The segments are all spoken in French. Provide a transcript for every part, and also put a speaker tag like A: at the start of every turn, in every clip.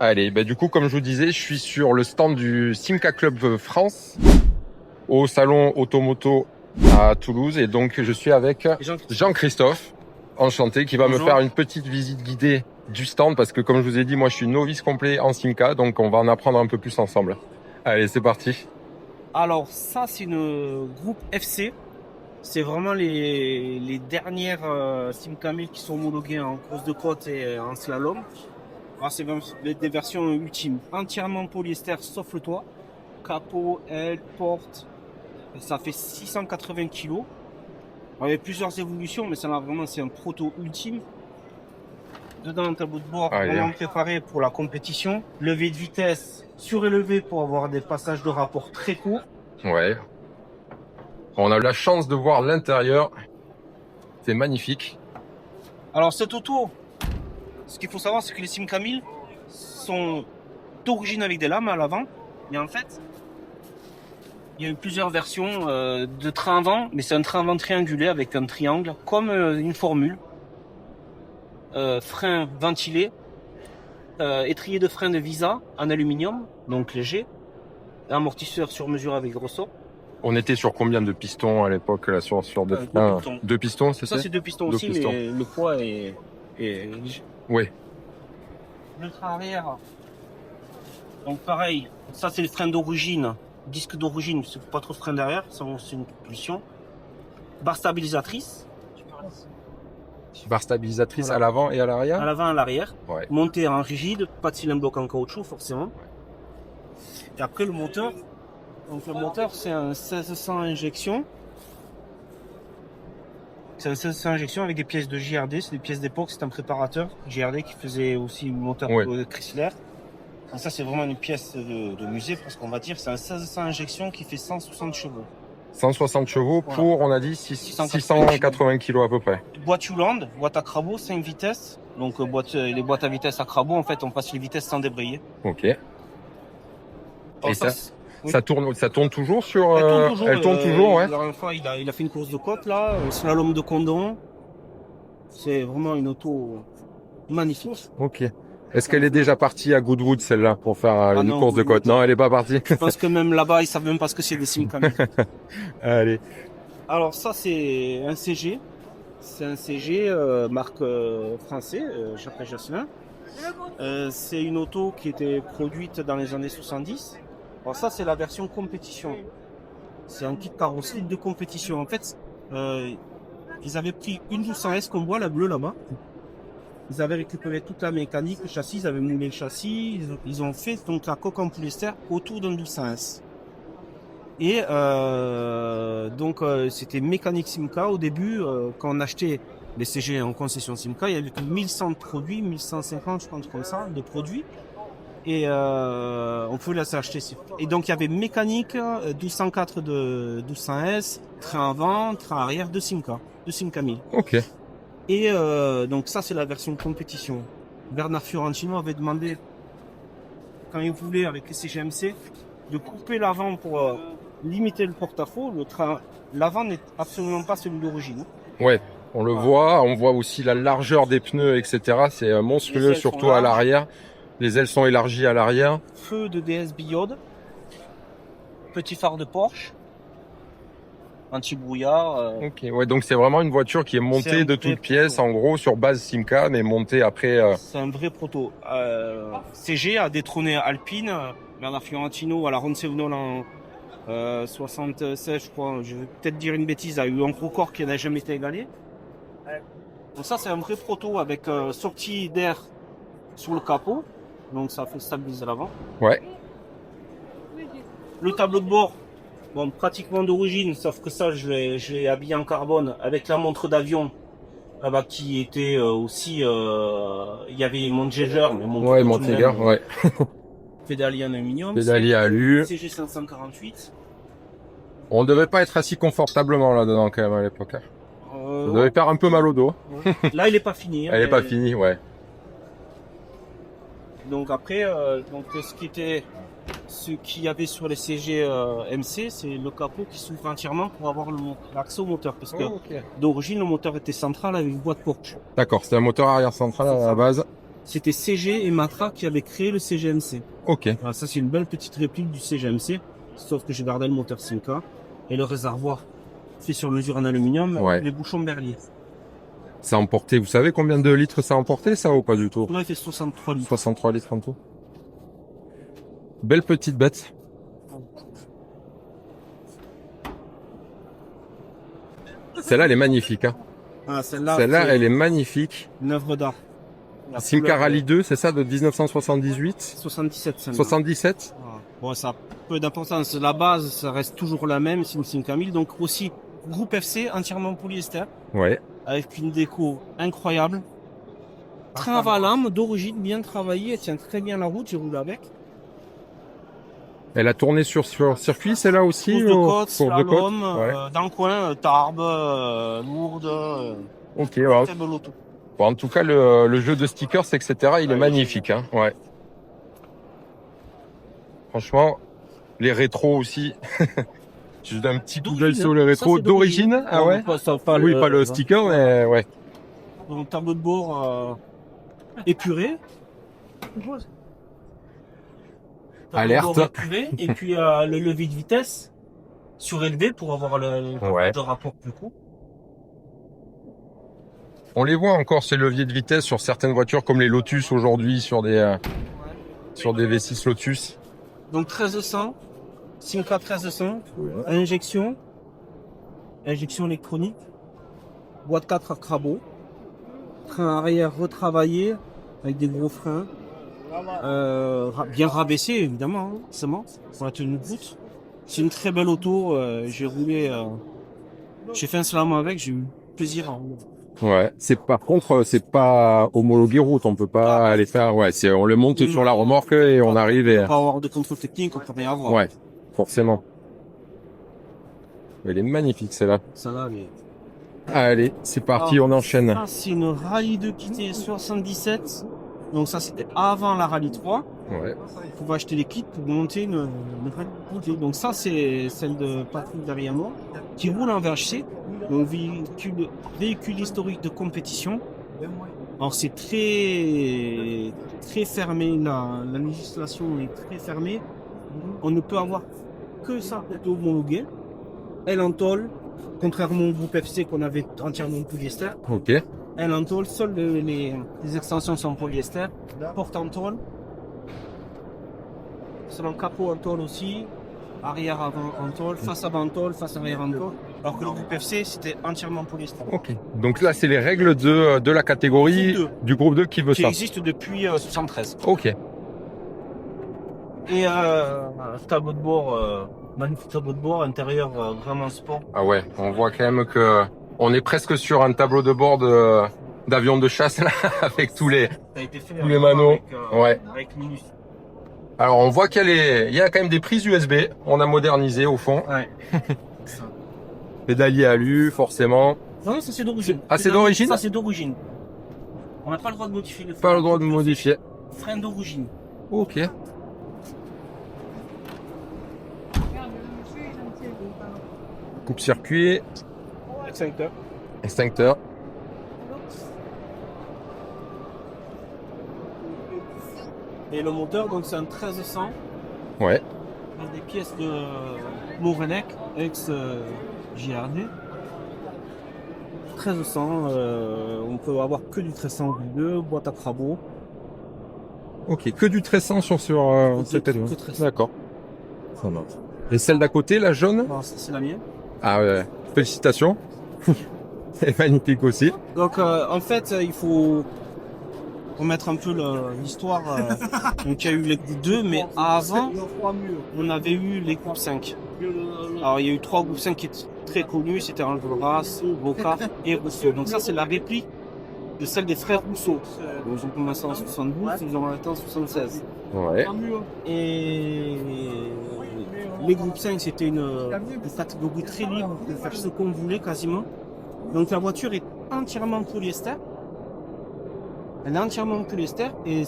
A: Allez, bah du coup, comme je vous disais, je suis sur le stand du Simca Club France au salon Automoto à Toulouse et donc je suis avec Jean-Christophe, enchanté, qui va me faire une petite visite guidée du stand parce que comme je vous ai dit, moi je suis novice complet en Simca, donc on va en apprendre un peu plus ensemble. Allez, c'est parti.
B: Alors ça c'est une groupe FC, c'est vraiment les dernières Simca 1000 qui sont homologuées en course de côte et en slalom. Alors c'est des versions ultimes, entièrement polyester sauf le toit, capot, aile, porte, ça fait 680 kg. Il y a plusieurs évolutions mais ça vraiment c'est un proto ultime. Dedans un tableau de bord vraiment préparé pour la compétition, levé de vitesse surélevé pour avoir des passages de rapport très courts.
A: Ouais. On a eu la chance de voir l'intérieur. C'est magnifique.
B: Alors cette auto, ce qu'il faut savoir, c'est que les Simca 1000 sont d'origine avec des lames à l'avant. Mais en fait, il y a eu plusieurs versions de train avant, mais c'est un train avant triangulé avec un triangle, comme une formule. Frein ventilé, étrier de frein de Visa en aluminium, donc léger, amortisseur sur mesure avec ressort.
A: On était sur combien de pistons à l'époque là, sur deux pistons. Deux pistons, c'est ça?
B: Ça c'est deux pistons aussi, mais le poids est léger.
A: Oui.
B: Le train arrière, donc pareil, ça c'est le frein d'origine, disque d'origine, c'est pas trop frein derrière, c'est une propulsion. Barre stabilisatrice.
A: Barre stabilisatrice
B: Voilà.
A: à l'avant et à l'arrière.
B: À l'avant et à l'arrière.
A: Ouais.
B: Montée en rigide, pas de cylindre bloc en caoutchouc forcément. Ouais. Et après le moteur, donc le moteur c'est un 1600 injection. C'est un 1600 injection avec des pièces de JRD, c'est des pièces d'époque, c'est un préparateur JRD qui faisait aussi un moteur Chrysler. Et ça c'est vraiment une pièce de musée parce qu'on va dire c'est un 1600 injection qui fait 160 chevaux.
A: 160 chevaux pour, voilà. On a dit 680 kg à peu près.
B: Boîte Hewland, boîte à crabot, 5 vitesses. Donc les boîtes à vitesse à crabot, en fait, on passe les vitesses sans débrayer.
A: Ok.
B: Alors,
A: et ça tourne toujours sur...
B: Elle tourne toujours,
A: ouais.
B: La dernière fois, il a fait une course de côte, là, slalom de Condon. C'est vraiment une auto magnifique.
A: Ok. Est-ce qu'elle est déjà partie à Goodwood, celle-là, pour faire une course de côte? Non, elle est pas partie.
B: Je pense que même là-bas, ils savent même pas ce que c'est des Simca 1000.
A: Allez.
B: Alors ça, c'est un CG. C'est un CG marque français, Chapré Josselin. C'est une auto qui était produite dans les années 70. Alors ça, c'est la version compétition. C'est un kit carrosserie de compétition. En fait, ils avaient pris une 1200S qu'on voit, la bleue là-bas. Ils avaient récupéré toute la mécanique, le châssis, ils avaient moulé le châssis, ils ont fait donc la coque en polyester autour d'un 1200S. Et donc c'était mécanique Simca au début, quand on achetait les CG en concession Simca, il y avait 1100 produits, 1150 je pense comme ça, de produits. Et on pouvait les acheter. Et donc il y avait mécanique 1204 de 1200S, train avant, train arrière de Simca 1000.
A: Ok.
B: Et donc ça c'est la version compétition. Bernard Fiorentino avait demandé, quand il voulait avec les CGMC, de couper l'avant pour limiter le porte-à-faux. L'avant n'est absolument pas celui d'origine.
A: Ouais, on le voit, on voit aussi la largeur des pneus, etc. C'est monstrueux, surtout à l'arrière. Les ailes sont élargies à l'arrière.
B: Feu de DS Biode, petit phare de Porsche, anti-brouillard.
A: Ok, ouais, donc c'est vraiment une voiture qui est montée de toutes pièces, en gros, sur base Simca, mais montée après...
B: C'est un vrai proto. CG a détrôné Alpine, Bernard Fiorentino à la Ronde-Sévenol en 76, je crois, je vais peut-être dire une bêtise, a eu un record qui n'a jamais été égalé. Donc ça, c'est un vrai proto avec sortie d'air sur le capot, donc ça fait stabiliser l'avant.
A: Ouais.
B: Le tableau de bord, bon, pratiquement d'origine, sauf que ça, je l'ai habillé en carbone avec la montre d'avion là-bas qui était aussi, il y avait Montgéger, mais
A: Montgéger, ouais.
B: Pédalier en aluminium.
A: Pédalier à alu.
B: CG 548.
A: On devait pas être assis confortablement là-dedans quand même à l'époque. Ça devait faire un peu mal au dos.
B: Là, il est pas fini.
A: Elle est pas finie, ouais.
B: Donc après, ce qu'il y avait sur les CG MC, c'est le capot qui s'ouvre entièrement pour avoir l'accès au moteur. Parce que d'origine, le moteur était central avec une boîte Porsche.
A: D'accord, c'était un moteur arrière central à la base.
B: C'était CG et Matra qui avaient créé le CGMC.
A: Ok.
B: Voilà, ça c'est une belle petite réplique du CGMC, sauf que j'ai gardé le moteur 5K et le réservoir fait sur mesure en aluminium,
A: Ouais.
B: les bouchons Berlier.
A: Ça a emporté, vous savez combien de litres ça a emporté, ça, ou pas du tout?
B: Là il fait 63 litres.
A: 63 litres en tout. Belle petite bête. Celle-là, elle est magnifique. Hein.
B: Ah, celle-là,
A: Celle-là,
B: c'est
A: elle est magnifique.
B: une œuvre d'art. La
A: Simca
B: couleur,
A: Rally 2, c'est ça, de 1978?
B: 77 celle-là.
A: 77?
B: Voilà. Bon, ça a peu d'importance. La base, ça reste toujours la même, c'est une Simca 1000. Donc aussi, groupe FC, entièrement polyester,
A: Ouais.
B: avec une déco incroyable. Train à lame, d'origine, bien travaillée, elle tient très bien la route, j'ai roulé avec.
A: Elle a tourné sur circuit, celle-là aussi?
B: Course de
A: ou-
B: côte,
A: course de
B: slalom,
A: côte Ouais.
B: dans le coin, Tarbes, Lourdes,
A: Ok, ouais.
B: très bel auto.
A: Bon, en tout cas, le jeu de stickers, etc., il est magnifique. Hein. Ouais. Franchement, les rétros aussi. Juste un petit coup d'œil sur les rétros.
B: Ça, c'est
A: d'origine. Ah ouais? Oui, pas le sticker, mais ouais.
B: Donc tableau de bord épuré.
A: Alerte.
B: Épuré, et puis le levier de vitesse surélevé pour avoir
A: Ouais.
B: le rapport plus court.
A: On les voit encore, ces leviers de vitesse sur certaines voitures, comme les Lotus aujourd'hui, sur des V6 Lotus.
B: Donc 1300, Simca 1300, injection électronique, boîte 4 à crabot, train arrière retravaillé avec des gros freins, bien rabaissé évidemment, hein, forcément, pour la tenue de route. C'est une très belle auto, j'ai roulé, j'ai fait un slalom avec, j'ai eu plaisir à rouler.
A: Ouais. Par contre, c'est pas homologué route, on peut pas aller faire, ouais, on le monte sur la remorque et on arrive et,
B: Pas avoir de contrôle technique, on peut rien avoir.
A: ouais, forcément. Elle est magnifique, celle-là.
B: Ça va, mais...
A: Allez, c'est parti, on enchaîne.
B: Ça, c'est une Rallye 2 qui était 77. Donc ça, c'était avant la Rallye 3.
A: Ouais.
B: On pouvait acheter des kits pour monter une Rallye 2. Donc ça, c'est celle de Patrick derrière moi, qui roule en VHC. Donc véhicule historique de compétition. Alors c'est très fermé, la législation est très fermée. On ne peut avoir que ça pour homologuer. Elle en tôle, contrairement au groupe FC qu'on avait entièrement polyester.
A: Ok.
B: Elle en tôle, seules les extensions sont polyester. Porte en tôle. Selon capot en tôle aussi. Arrière avant en tôle, face avant en tôle, face arrière en tôle. Alors que le groupe FC c'était entièrement polyester.
A: Ok. Donc là, c'est les règles de la catégorie
B: Groupe 2.
A: du groupe 2 qui veut
B: Qui
A: ça.
B: existe depuis 73.
A: Ok.
B: Et tableau de bord, magnifique tableau de bord, intérieur vraiment sport.
A: Ah ouais, on voit quand même que on est presque sur un tableau de bord d'avion de chasse là, avec tous les.
B: Ça a été fait
A: Tous les manos. Ouais.
B: avec Minus.
A: Alors on voit il y a quand même des prises USB. On a modernisé au fond.
B: Ouais.
A: Pédalier alu, forcément.
B: Non, ça c'est d'origine.
A: Ah, c'est d'origine?
B: Ça c'est d'origine. On n'a pas le droit de modifier le frein.
A: Pas le droit de modifier.
B: Frein d'origine.
A: Ok. Coupe-circuit,
B: Extincteur.
A: extincteur.
B: Et le moteur, donc c'est un 1300
A: Ouais.
B: avec des pièces de Morenec, ex JRD. 1300, on peut avoir que du 1300 2, boîte à crabot.
A: Ok, que du 1300 sur cette
B: Que
A: tête.
B: 1300.
A: D'accord. Ça marche. Et celle d'à côté, la jaune?
B: Alors, ça, c'est la mienne.
A: Ah ouais. Félicitations. C'est magnifique aussi.
B: Donc en fait, il faut remettre un peu l'histoire. Donc il y a eu les groupes 2, mais avant, on avait eu les groupes 5. Alors il y a eu 3 groupes 5 qui étaient très connus, c'était Enjolras, Bocard et Rousseau. Donc ça c'est la réplique de celle des frères Rousseau. Donc, ils ont commencé en 72, ils ont arrêté en 76.
A: Ouais.
B: Et les groupes 5 c'était une catégorie très libre, on pouvait faire ce qu'on voulait quasiment. Donc la voiture est entièrement polyester. Elle est entièrement polyester et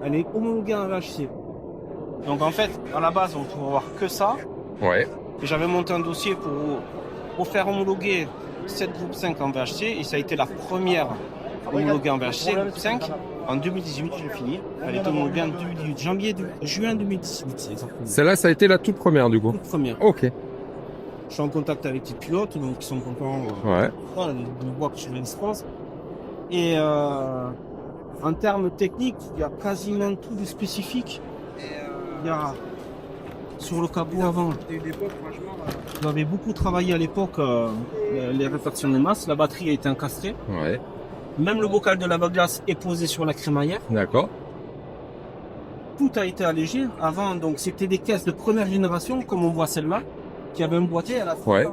B: elle est homologuée en VHC. Donc en fait, à la base, on pouvait avoir que ça.
A: Ouais.
B: Et j'avais monté un dossier pour faire homologuer cette groupe 5 en VHC et ça a été la première homologuée en VHC, groupe 5. En 2018, j'ai fini. Elle est homologuée en 2018, juin 2018, exactement.
A: Celle-là, ça a été la toute première du coup.
B: Toute première.
A: Ok.
B: Je suis en contact avec les pilotes, donc ils sont contents
A: Ouais.
B: de voir que je l'expose. Et en termes techniques, il y a quasiment tout de spécifique. Il y a sur le capot avant. J'avais beaucoup travaillé à l'époque les réflexions des masses. La batterie a été encastrée.
A: Ouais.
B: Même le bocal de lave-glace est posé sur la crémaillère.
A: D'accord.
B: Tout a été allégé. Avant, donc, c'était des caisses de première génération, comme on voit celle-là, qui avait un boîtier à la fin.
A: Ouais.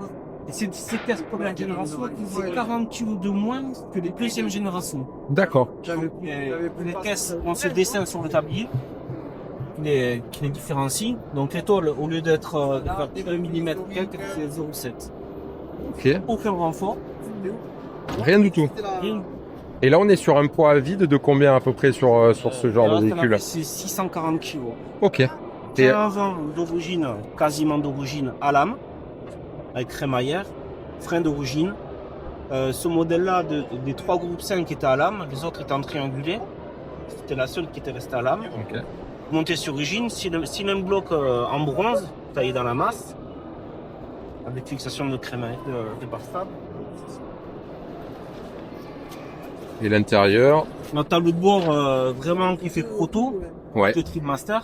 B: Et ces caisses de première génération faisaient 40 kg de moins que les deuxième génération.
A: D'accord.
B: Les caisses ont ce dessin sur le tablier qui les différencie. Donc les tôles, au lieu d'être 1 mm, c'est 0,7.
A: Ok.
B: Aucun renfort.
A: Rien du tout.
B: Rien.
A: Et là, on est sur un poids vide de combien à peu près sur ce genre de véhicule?
B: C'est 640 kg.
A: Ok. Et
B: C'est un vent d'origine, quasiment d'origine à lame, avec crémaillère, frein d'origine. Ce modèle-là, des 3 groupes 5 était à lame, les autres étaient en triangulé. C'était la seule qui était restée à lame.
A: ok.
B: Monté sur origine, cylindre bloc en bronze, taillé dans la masse, avec fixation de crémaillère de barre stable.
A: Et l'intérieur?
B: Un tableau de bord vraiment qui fait proto,
A: Ouais.
B: de Tripmaster.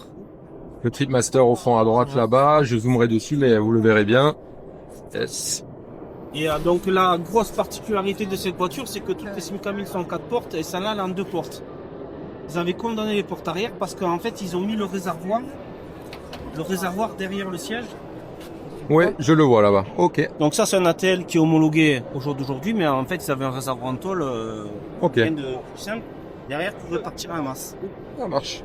A: Le Tripmaster au fond à droite là-bas. Je zoomerai dessus, mais vous le verrez bien. Yes.
B: Et donc la grosse particularité de cette voiture, c'est que toutes les Simca 1000 sont en 4 portes et celle-là elle est en 2 portes. Ils avaient condamné les portes arrière parce qu'en fait ils ont mis le réservoir derrière le siège.
A: Ouais, je le vois là-bas. Ok.
B: Donc ça c'est un ATL qui est homologué au jour d'aujourd'hui, mais en fait ils avaient un réservoir en tôle
A: Ok.
B: rien de plus simple derrière pour repartir en masse.
A: Ça marche.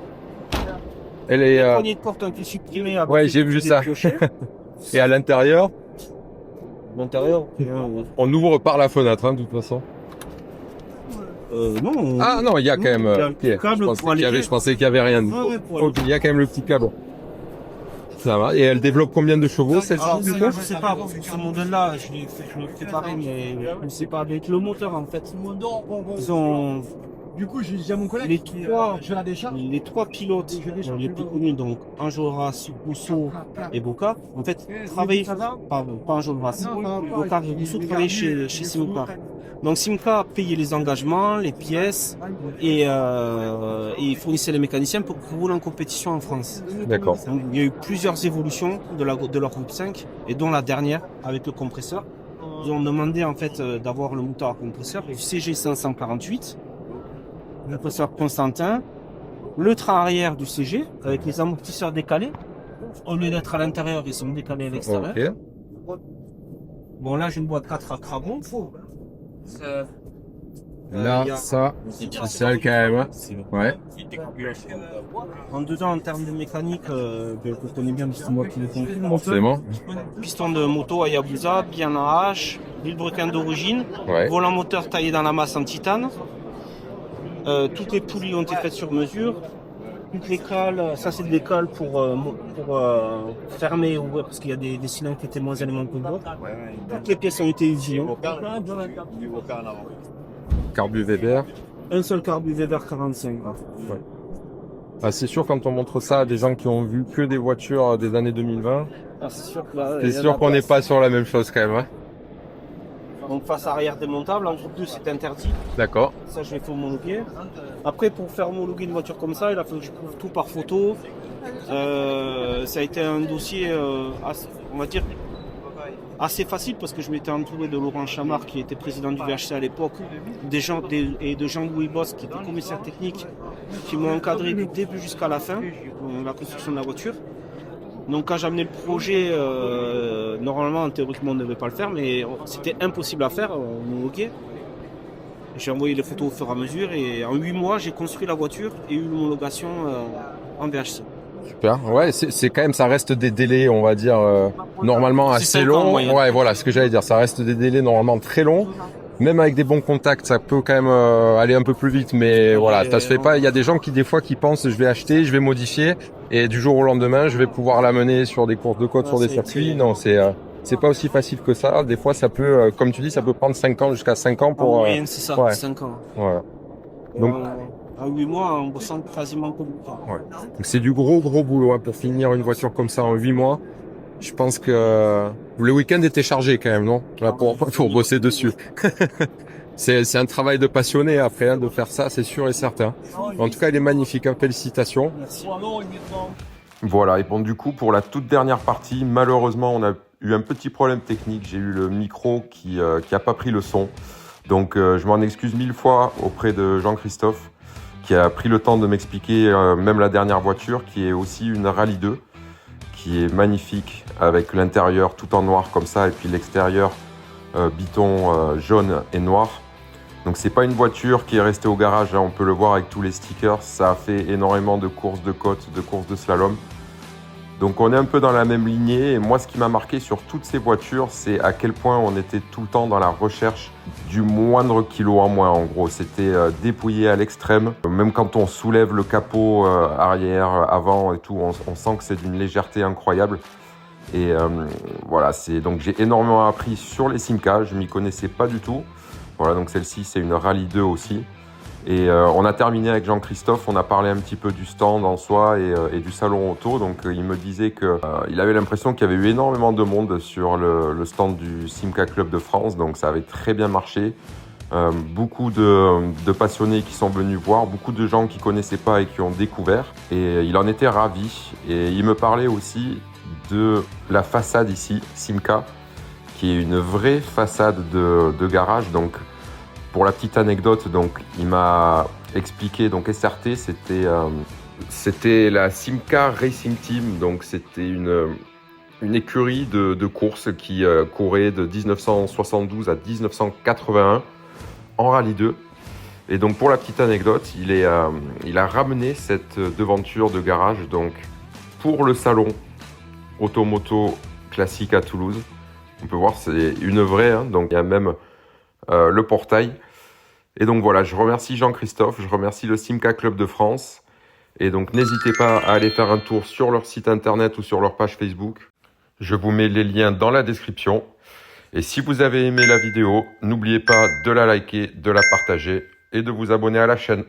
A: Elle est.
B: La poignée de porte ont été supprimées avec
A: Ouais, j'ai vu
B: des
A: ça.
B: piochets.
A: Et à l'intérieur,
B: L'intérieur,
A: on ouvre par la fenêtre, hein, de toute façon.
B: non.
A: Ah non, il y a quand même.
B: Il y a un
A: ok.
B: petit câble pour
A: Je pensais qu'il y avait rien.
B: Ouais, pour
A: Ok, il y a quand même le petit câble. Ça va. Et elle développe combien de chevaux celle-ci
B: Alors,
A: du
B: je
A: coup
B: sais pas, ce modèle-là, je l'ai préparé, mais je ne sais pas, avec le moteur en fait. Ils ont
C: Du coup, j'ai dit à mon collègue,
B: les trois pilotes les plus connus, donc Enjolras, Rousseau et Boca, en fait, travaillaient, pardon, pas Enjolras, Boca et Rousseau travaillaient chez Simca. Donc Simca payait les engagements, les pièces et ils fournissaient les mécaniciens pour qu'ils roulent en compétition en France.
A: D'accord.
B: Donc, il y a eu plusieurs évolutions de leur groupe 5 et dont la dernière avec le compresseur. Ils ont demandé en fait d'avoir le moteur à compresseur du CG 548, le compresseur Constantin, le train arrière du CG avec les amortisseurs décalés. Au lieu d'être à l'intérieur, ils sont décalés à l'extérieur.
A: Ok.
B: Bon là j'ai une boîte 4 à carbone.
A: Là,
B: il y a-
A: ça, c'est spécial quand même. Ouais.
B: En dedans, en termes de mécanique, je connais bien parce que c'est moi qui l'ai fait.
A: C'est bon.
B: Piston de moto Hayabusa, bien en H, vilebrequin d'origine,
A: Ouais.
B: volant moteur taillé dans la masse en titane. Toutes les poulies ont été faites sur mesure. Toutes les cales, ça c'est des cales pour fermer et ouvrir parce qu'il y a des cylindres qui étaient moins alimentés que d'autres. Toutes les pièces ont été usées.
A: Carbu Weber.
B: Un seul carbu Weber 45.
A: Ah, c'est sûr, quand on montre ça à des gens qui ont vu que des voitures des années 2020,
B: Ah, c'est sûr que là,
A: c'est
B: il y a
A: sûr
B: la
A: qu'on n'est
B: place.
A: pas sur la même chose quand même. Hein.
B: Donc face arrière démontable, en groupe 2 c'est interdit.
A: D'accord.
B: Ça je l'ai fait homologuer. Après pour faire homologuer une voiture comme ça, il a fallu que je prouve tout par photo. Ça a été un dossier assez, on va dire assez facile parce que je m'étais entouré de Laurent Chamard qui était président du VHC à l'époque, et de Jean-Louis Boss qui était commissaire technique, qui m'ont encadré du début jusqu'à la fin, la construction de la voiture. Donc quand j'ai amené le projet, normalement théoriquement on ne devait pas le faire, mais c'était impossible à faire, homologuer. J'ai envoyé les photos au fur et à mesure et en 8 mois j'ai construit la voiture et eu l'homologation en VHC.
A: Super. Ouais, c'est quand même, ça reste des délais, on va dire, normalement
B: C'est
A: assez
B: 5 ans en
A: longs.
B: moyenne.
A: Ouais, voilà, ce que j'allais dire. Ça reste des délais normalement très longs. Même avec des bons contacts, ça peut quand même aller un peu plus vite. Mais voilà, ça se fait pas. Il y a des gens qui, des fois, qui pensent, je vais acheter, je vais modifier. Et du jour au lendemain, je vais pouvoir l'amener sur des courses de côte, sur des circuits. Non, c'est pas aussi facile que ça. Des fois, ça peut, comme tu dis, ça peut prendre 5 ans, jusqu'à 5 ans
B: En
A: pour...
B: moyenne c'est ça,
A: ouais.
B: 5 ans.
A: voilà. Donc,
B: à 8 mois en bossant quasiment comme ça.
A: Ouais. Donc c'est du gros boulot hein, pour finir une voiture comme ça en 8 mois. Je pense que le week-end était chargé quand même, non? Là, pour bosser dessus. C'est un travail de passionné après hein, de faire ça, c'est sûr et certain. En tout cas, il est magnifique, hein, félicitations.
B: Merci.
A: Voilà, et bon du coup pour la toute dernière partie, malheureusement on a eu un petit problème technique, j'ai eu le micro qui a pas pris le son. Donc je m'en excuse 1000 fois auprès de Jean-Christophe qui a pris le temps de m'expliquer même la dernière voiture qui est aussi une Rallye 2 qui est magnifique avec l'intérieur tout en noir comme ça et puis l'extérieur biton jaune et noir. Donc c'est pas une voiture qui est restée au garage, hein, on peut le voir avec tous les stickers, ça a fait énormément de courses de côte, de courses de slalom. Donc on est un peu dans la même lignée et moi ce qui m'a marqué sur toutes ces voitures c'est à quel point on était tout le temps dans la recherche du moindre kilo en moins en gros. C'était dépouillé à l'extrême, même quand on soulève le capot arrière, avant et tout, on sent que c'est d'une légèreté incroyable. Et voilà, donc j'ai énormément appris sur les Simca, je m'y connaissais pas du tout. Voilà, donc celle-ci, c'est une Rallye 2 aussi. Et on a terminé avec Jean-Christophe, on a parlé un petit peu du stand en soi et du salon auto. Donc il me disait qu'il avait l'impression qu'il y avait eu énormément de monde sur le stand du Simca Club de France. Donc ça avait très bien marché. Beaucoup de passionnés qui sont venus voir, beaucoup de gens qui ne connaissaient pas et qui ont découvert. Et il en était ravi. Et il me parlait aussi de la façade ici, Simca, qui est une vraie façade de garage. Donc pour la petite anecdote, donc il m'a expliqué, donc SRT, c'était la Simca Racing Team, donc c'était une écurie de course qui courait de 1972 à 1981 en Rallye 2. Et donc pour la petite anecdote, il a ramené cette devanture de garage donc pour le salon Automoto classique à Toulouse. On peut voir c'est une vraie, hein, donc il y a même le portail. Et donc voilà, je remercie Jean-Christophe, je remercie le Simca Club de France. Et donc n'hésitez pas à aller faire un tour sur leur site internet ou sur leur page Facebook. Je vous mets les liens dans la description. Et si vous avez aimé la vidéo, n'oubliez pas de la liker, de la partager et de vous abonner à la chaîne.